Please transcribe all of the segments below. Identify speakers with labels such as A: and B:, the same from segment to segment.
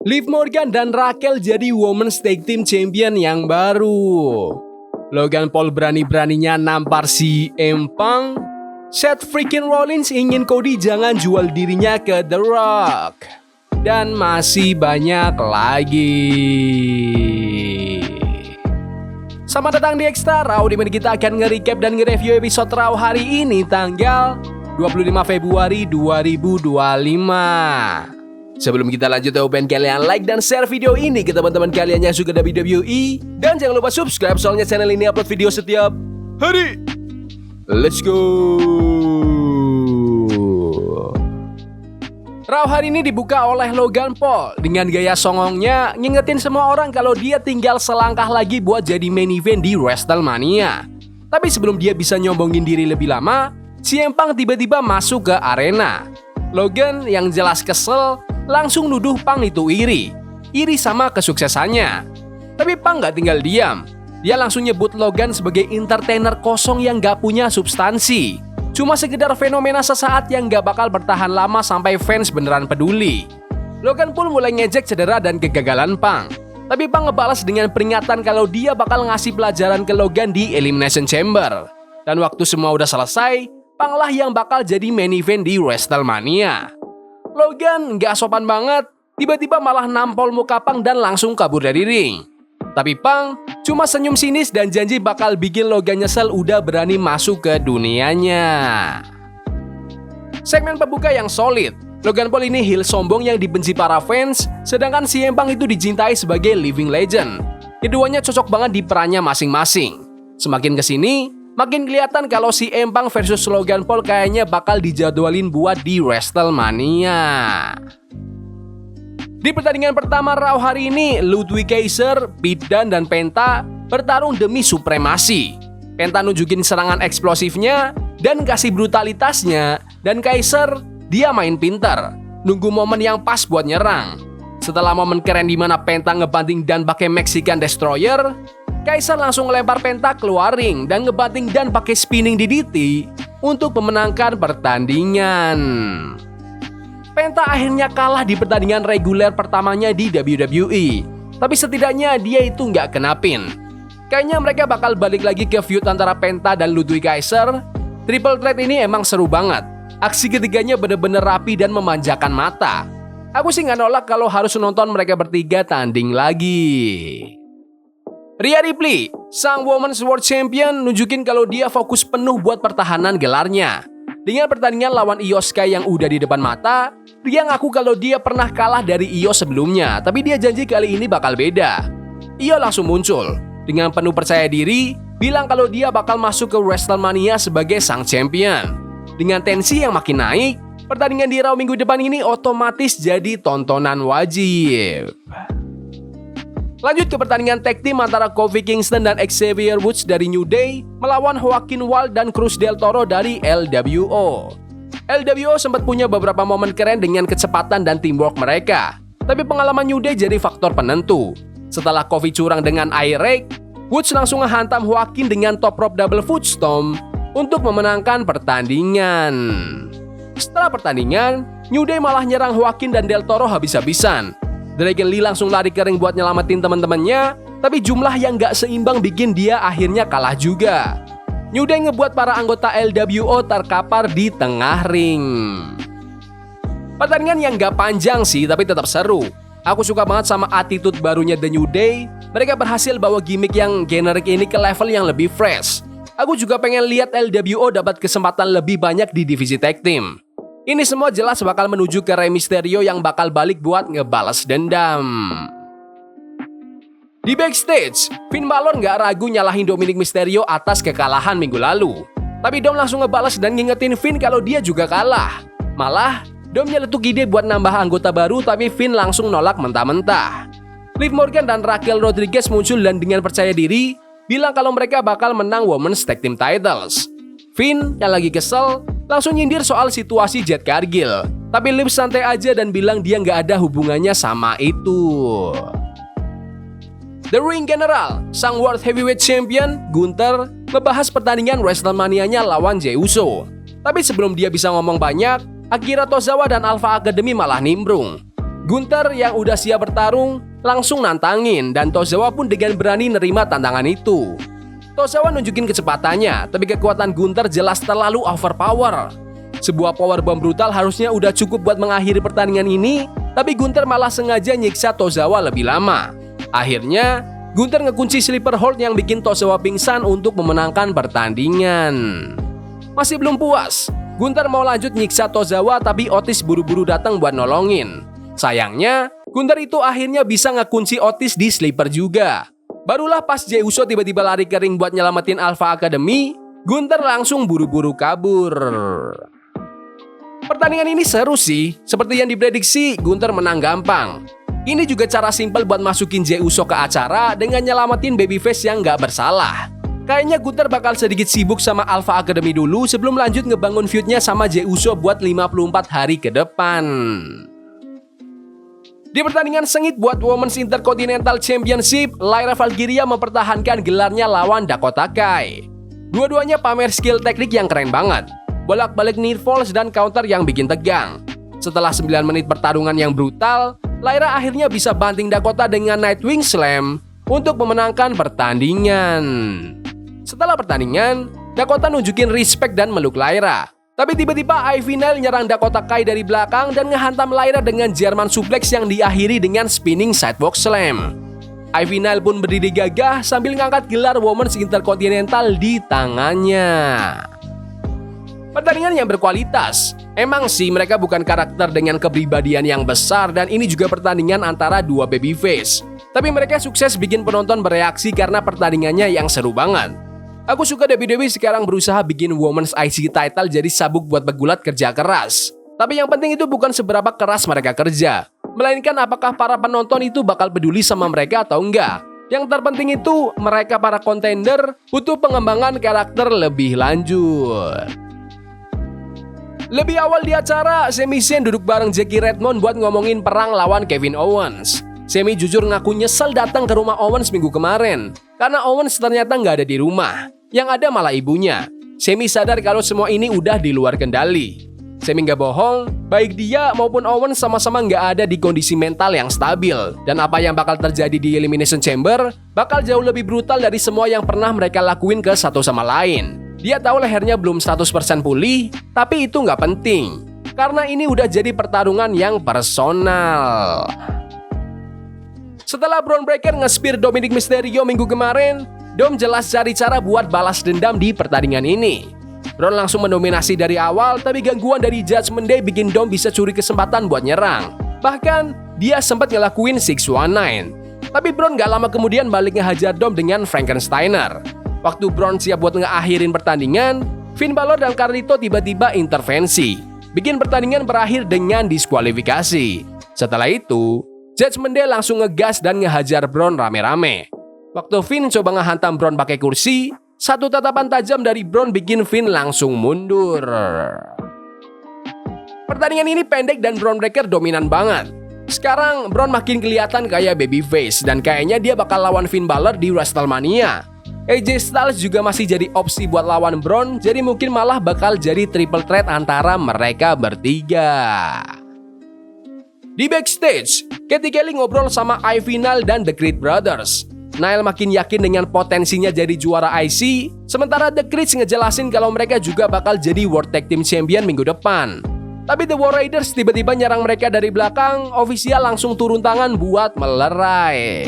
A: Liv Morgan dan Raquel jadi Women's Tag Team Champion yang baru. Logan Paul berani-beraninya nampar si Empang. Seth freaking Rollins ingin Cody jangan jual dirinya ke The Rock. Dan masih banyak lagi. Selamat datang di Extra Raw, dimana kita akan nge-recap dan nge-review episode Raw hari ini tanggal 25 Februari 2025. Sebelum kita lanjut, pengen kalian like dan share video ini ke teman-teman kalian yang suka WWE. Dan jangan lupa subscribe, soalnya channel ini upload video setiap hari. Let's go. Raw hari ini dibuka oleh Logan Paul dengan gaya songongnya ngingetin semua orang kalau dia tinggal selangkah lagi buat jadi main event di WrestleMania. Tapi sebelum dia bisa nyombongin diri lebih lama, CM Punk tiba-tiba masuk ke arena. Logan yang jelas kesel langsung nuduh Punk itu iri sama kesuksesannya. Tapi Punk gak tinggal diam. Dia langsung nyebut Logan sebagai entertainer kosong yang gak punya substansi. Cuma sekedar fenomena sesaat yang gak bakal bertahan lama sampai fans beneran peduli. Logan pun mulai ngejek cedera dan kegagalan Punk. Tapi Punk ngebalas dengan peringatan kalau dia bakal ngasih pelajaran ke Logan di Elimination Chamber. Dan waktu semua udah selesai, Punk lah yang bakal jadi main event di WrestleMania. Logan gak sopan banget, tiba-tiba malah nampol muka Punk dan langsung kabur dari ring. Tapi Punk cuma senyum sinis dan janji bakal bikin Logan nyesel udah berani masuk ke dunianya. Segmen pembuka yang solid. Logan Paul ini heel sombong yang dibenci para fans, sedangkan CM Punk itu dicintai sebagai living legend. Keduanya cocok banget di perannya masing-masing. Semakin kesini, makin kelihatan kalau si Empang versus Logan Paul kayaknya bakal dijadwalin buat di WrestleMania. Di pertandingan pertama Raw hari ini, Ludwig Kaiser, Pete Dunne, dan Penta bertarung demi supremasi. Penta nunjukin serangan eksplosifnya dan kasih brutalitasnya, dan Kaiser dia main pinter, nunggu momen yang pas buat nyerang. Setelah momen keren di mana Penta ngebanting dan pakai Mexican Destroyer, Kaiser langsung ngelempar Penta keluar ring dan ngebanting dan pakai spinning DDT untuk memenangkan pertandingan. Penta akhirnya kalah di pertandingan reguler pertamanya di WWE. Tapi setidaknya dia itu nggak kenapin. Kayaknya mereka bakal balik lagi ke feud antara Penta dan Ludwig Kaiser. Triple threat ini emang seru banget. Aksi ketiganya bener-bener rapi dan memanjakan mata. Aku sih nggak nolak kalau harus nonton mereka bertiga tanding lagi. Rhea Ripley, sang Women's World Champion, nunjukin kalau dia fokus penuh buat pertahanan gelarnya. Dengan pertandingan lawan Io Sky yang udah di depan mata, Rhea ngaku kalau dia pernah kalah dari Io sebelumnya, tapi dia janji kali ini bakal beda. Io langsung muncul, dengan penuh percaya diri, bilang kalau dia bakal masuk ke WrestleMania sebagai sang champion. Dengan tensi yang makin naik, pertandingan di Raw minggu depan ini otomatis jadi tontonan wajib. Lanjut ke pertandingan tag team antara Kofi Kingston dan Xavier Woods dari New Day melawan Joaquin Wilde dan Cruz del Toro dari LWO. LWO sempat punya beberapa momen keren dengan kecepatan dan teamwork mereka, tapi pengalaman New Day jadi faktor penentu. Setelah Kofi curang dengan air rake, Woods langsung ngehantam Joaquin dengan top rope double foot stomp untuk memenangkan pertandingan. Setelah pertandingan, New Day malah nyerang Joaquin dan Del Toro habis-habisan. Dragon Lee langsung lari ke ring buat nyelamatin teman-temannya, tapi jumlah yang gak seimbang bikin dia akhirnya kalah juga. New Day ngebuat para anggota LWO terkapar di tengah ring. Pertandingan yang gak panjang sih, tapi tetap seru. Aku suka banget sama attitude barunya The New Day. Mereka berhasil bawa gimmick yang generik ini ke level yang lebih fresh. Aku juga pengen lihat LWO dapat kesempatan lebih banyak di divisi tag team. Ini semua jelas bakal menuju ke Rey Mysterio yang bakal balik buat ngebalas dendam. Di backstage, Finn Balor gak ragu nyalahin Dominic Mysterio atas kekalahan minggu lalu. Tapi Dom langsung ngebalas dan ngingetin Finn kalau dia juga kalah. Malah, Dom nyeletuk ide buat nambah anggota baru, tapi Finn langsung nolak mentah-mentah. Liv Morgan dan Raquel Rodriguez muncul dan dengan percaya diri, bilang kalau mereka bakal menang Women's Tag Team Titles. Finn yang lagi kesel, langsung nyindir soal situasi Jade Cargill. Tapi Liv santai aja dan bilang dia nggak ada hubungannya sama itu. The Ring General, sang World Heavyweight Champion, Gunther, ngebahas pertandingan WrestleMania-nya lawan Jey Uso. Tapi sebelum dia bisa ngomong banyak, Akira Tozawa dan Alpha Academy malah nimbrung. Gunther yang udah siap bertarung langsung nantangin dan Tozawa pun dengan berani nerima tantangan itu. Tozawa nunjukin kecepatannya, tapi kekuatan Gunther jelas terlalu overpower. Sebuah powerbomb brutal harusnya udah cukup buat mengakhiri pertandingan ini, tapi Gunther malah sengaja nyiksa Tozawa lebih lama. Akhirnya, Gunther ngekunci sleeper hold yang bikin Tozawa pingsan untuk memenangkan pertandingan. Masih belum puas, Gunther mau lanjut nyiksa Tozawa tapi Otis buru-buru datang buat nolongin. Sayangnya, Gunther itu akhirnya bisa ngekunci Otis di sleeper juga. Barulah pas Jey Uso tiba-tiba lari ke ring buat nyelamatin Alpha Academy, Gunther langsung buru-buru kabur. Pertandingan ini seru sih, seperti yang diprediksi, Gunther menang gampang. Ini juga cara simpel buat masukin Jey Uso ke acara dengan nyelamatin babyface yang gak bersalah. Kayaknya Gunther bakal sedikit sibuk sama Alpha Academy dulu sebelum lanjut ngebangun feud-nya sama Jey Uso buat 54 hari ke depan. Di pertandingan sengit buat Women's Intercontinental Championship, Lyra Valkyria mempertahankan gelarnya lawan Dakota Kai. Dua-duanya pamer skill teknik yang keren banget. Bolak-balik near falls dan counter yang bikin tegang. Setelah 9 menit pertarungan yang brutal, Lyra akhirnya bisa banting Dakota dengan Nightwing Slam untuk memenangkan pertandingan. Setelah pertandingan, Dakota nunjukin respect dan meluk Lyra. Tapi tiba-tiba Ivy Nile nyerang Dakota Kai dari belakang dan ngehantam Lyra dengan German suplex yang diakhiri dengan spinning sidewalk slam. Ivy Nile pun berdiri gagah sambil ngangkat gelar Women's Intercontinental di tangannya. Pertandingan yang berkualitas. Emang sih mereka bukan karakter dengan kepribadian yang besar dan ini juga pertandingan antara dua babyface. Tapi mereka sukses bikin penonton bereaksi karena pertandingannya yang seru banget. Aku suka WWE sekarang berusaha bikin Women's IC title jadi sabuk buat pegulat kerja keras. Tapi yang penting itu bukan seberapa keras mereka kerja, melainkan apakah para penonton itu bakal peduli sama mereka atau enggak. Yang terpenting itu mereka para kontender butuh pengembangan karakter lebih lanjut. Lebih awal di acara, Sami Zayn duduk bareng Jackie Redmond buat ngomongin perang lawan Kevin Owens. Sami jujur ngaku nyesel datang ke rumah Owens minggu kemarin karena Owens ternyata nggak ada di rumah. Yang ada malah ibunya. Sami sadar kalau semua ini udah di luar kendali. Sami nggak bohong, baik dia maupun Owens sama-sama nggak ada di kondisi mental yang stabil. Dan apa yang bakal terjadi di Elimination Chamber bakal jauh lebih brutal dari semua yang pernah mereka lakuin ke satu sama lain. Dia tahu lehernya belum 100% pulih, tapi itu nggak penting. Karena ini udah jadi pertarungan yang personal. Setelah Bron Breakker nge-spear Dominic Mysterio minggu kemarin, Dom jelas cari cara buat balas dendam di pertandingan ini. Bron langsung mendominasi dari awal, tapi gangguan dari Judgment Day bikin Dom bisa curi kesempatan buat nyerang. Bahkan, dia sempat ngelakuin 619. Tapi Bron gak lama kemudian balik ngehajar Dom dengan Frankensteiner. Waktu Bron siap buat ngeakhirin pertandingan, Finn Balor dan Carlito tiba-tiba intervensi, bikin pertandingan berakhir dengan diskualifikasi. Setelah itu, Judgment Day langsung ngegas dan ngehajar Bron rame-rame. Waktu Finn coba ngehantam Bron pakai kursi, satu tatapan tajam dari Bron bikin Finn langsung mundur. Pertandingan ini pendek dan Bron Breakker dominan banget. Sekarang Bron makin kelihatan kayak babyface dan kayaknya dia bakal lawan Finn Balor di WrestleMania. AJ Styles juga masih jadi opsi buat lawan Bron, jadi mungkin malah bakal jadi triple threat antara mereka bertiga. Di backstage, Katie Kelly ngobrol sama Ivy Nile dan The Creed Brothers. Nile makin yakin dengan potensinya jadi juara IC, sementara The Creed ngejelasin kalau mereka juga bakal jadi World Tag Team Champion minggu depan. Tapi The War Raiders tiba-tiba nyerang mereka dari belakang, ofisial langsung turun tangan buat melerai.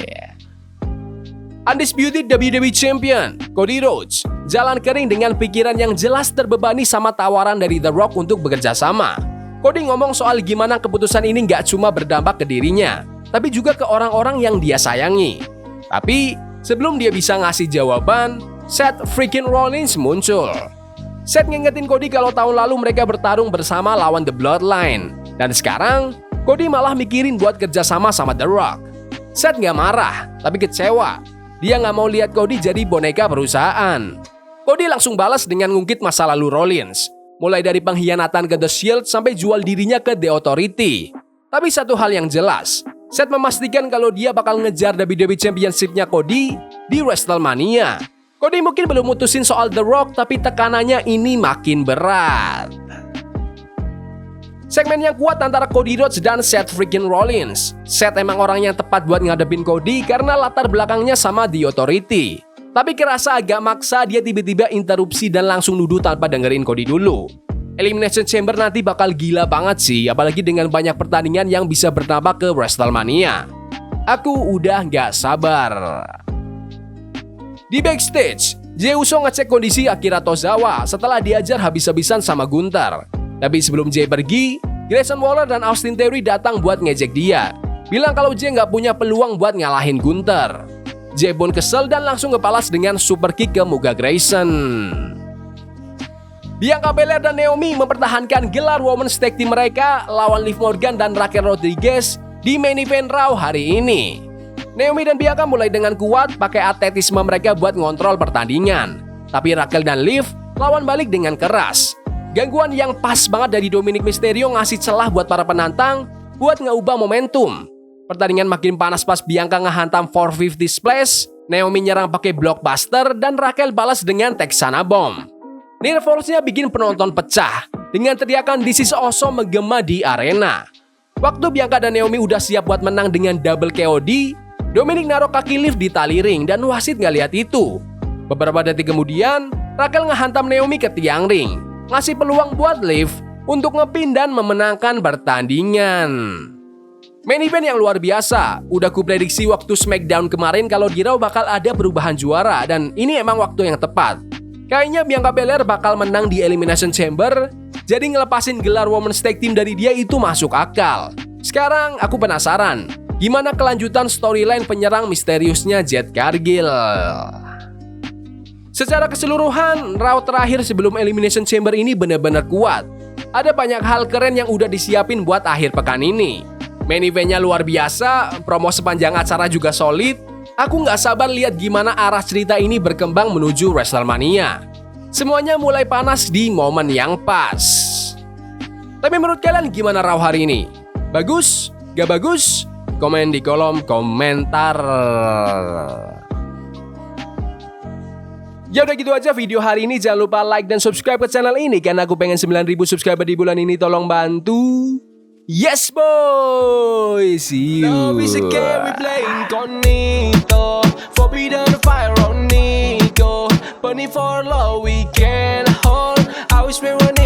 A: Undisputed WWE Champion, Cody Rhodes, jalan kering dengan pikiran yang jelas terbebani sama tawaran dari The Rock untuk bekerja sama. Cody ngomong soal gimana keputusan ini gak cuma berdampak ke dirinya, tapi juga ke orang-orang yang dia sayangi. Tapi sebelum dia bisa ngasih jawaban, Seth freaking Rollins muncul. Seth ngingetin Cody kalau tahun lalu mereka bertarung bersama lawan The Bloodline. Dan sekarang, Cody malah mikirin buat kerjasama sama The Rock. Seth gak marah, tapi kecewa. Dia gak mau lihat Cody jadi boneka perusahaan. Cody langsung balas dengan ngungkit masa lalu Rollins. Mulai dari pengkhianatan ke The Shield sampai jual dirinya ke The Authority. Tapi satu hal yang jelas, Seth memastikan kalau dia bakal ngejar WWE Championship-nya Cody di WrestleMania. Cody mungkin belum mutusin soal The Rock, tapi tekanannya ini makin berat. Segmen yang kuat antara Cody Rhodes dan Seth freaking Rollins. Seth emang orang yang tepat buat ngadepin Cody karena latar belakangnya sama The Authority. Tapi kerasa agak maksa dia tiba-tiba interupsi dan langsung nuduh tanpa dengerin Cody dulu. Elimination Chamber nanti bakal gila banget sih, apalagi dengan banyak pertandingan yang bisa bernambah ke WrestleMania. Aku udah gak sabar. Di backstage, Jey Uso ngecek kondisi Akira Tozawa setelah diajar habis-habisan sama Gunther. Tapi sebelum Jey pergi, Grayson Waller dan Austin Theory datang buat ngejek dia. Bilang kalau Jey nggak punya peluang buat ngalahin Gunther. Jey pun kesel dan langsung ngebalas dengan super kick ke muka Grayson. Bianca Belair dan Naomi mempertahankan gelar Women's Tag Team mereka lawan Liv Morgan dan Raquel Rodriguez di main event Raw hari ini. Naomi dan Bianca mulai dengan kuat pakai atletisme mereka buat ngontrol pertandingan. Tapi Raquel dan Liv lawan balik dengan keras. Gangguan yang pas banget dari Dominic Mysterio ngasih celah buat para penantang buat ngeubah momentum. Pertandingan makin panas pas Bianca ngehantam 450 splash, Naomi nyerang pakai blockbuster dan Raquel balas dengan Texana Bomb. Near Falls-nya bikin penonton pecah dengan teriakan This is awesome menggema di arena. Waktu Bianca dan Naomi udah siap buat menang dengan double KOD, Dominic naruh kaki Liv di tali ring dan wasit nggak lihat itu. Beberapa detik kemudian, Raquel ngehantam Naomi ke tiang ring, ngasih peluang buat Liv untuk ngepin dan memenangkan pertandingan. Main event yang luar biasa. Udah kuprediksi waktu SmackDown kemarin kalau di Raw bakal ada perubahan juara dan ini emang waktu yang tepat. Kayaknya Bianca Belair bakal menang di Elimination Chamber, jadi ngelepasin gelar Women's Tag Team dari dia itu masuk akal. Sekarang aku penasaran, gimana kelanjutan storyline penyerang misteriusnya Jade Cargill. Secara keseluruhan, Raw terakhir sebelum Elimination Chamber ini benar-benar kuat. Ada banyak hal keren yang udah disiapin buat akhir pekan ini. Main eventnya luar biasa, promo sepanjang acara juga solid. Aku nggak sabar lihat gimana arah cerita ini berkembang menuju WrestleMania. Semuanya mulai panas di momen yang pas. Tapi menurut kalian gimana Raw hari ini? Bagus? Gak bagus? Komen di kolom komentar. Ya udah gitu aja video hari ini. Jangan lupa like dan subscribe ke channel ini karena aku pengen 9.000 subscriber di bulan ini. Tolong bantu. Yes boy. See you. Love is a game we play incognito. Forbidden fire on Nico. Burning for love we can hold. I wish we were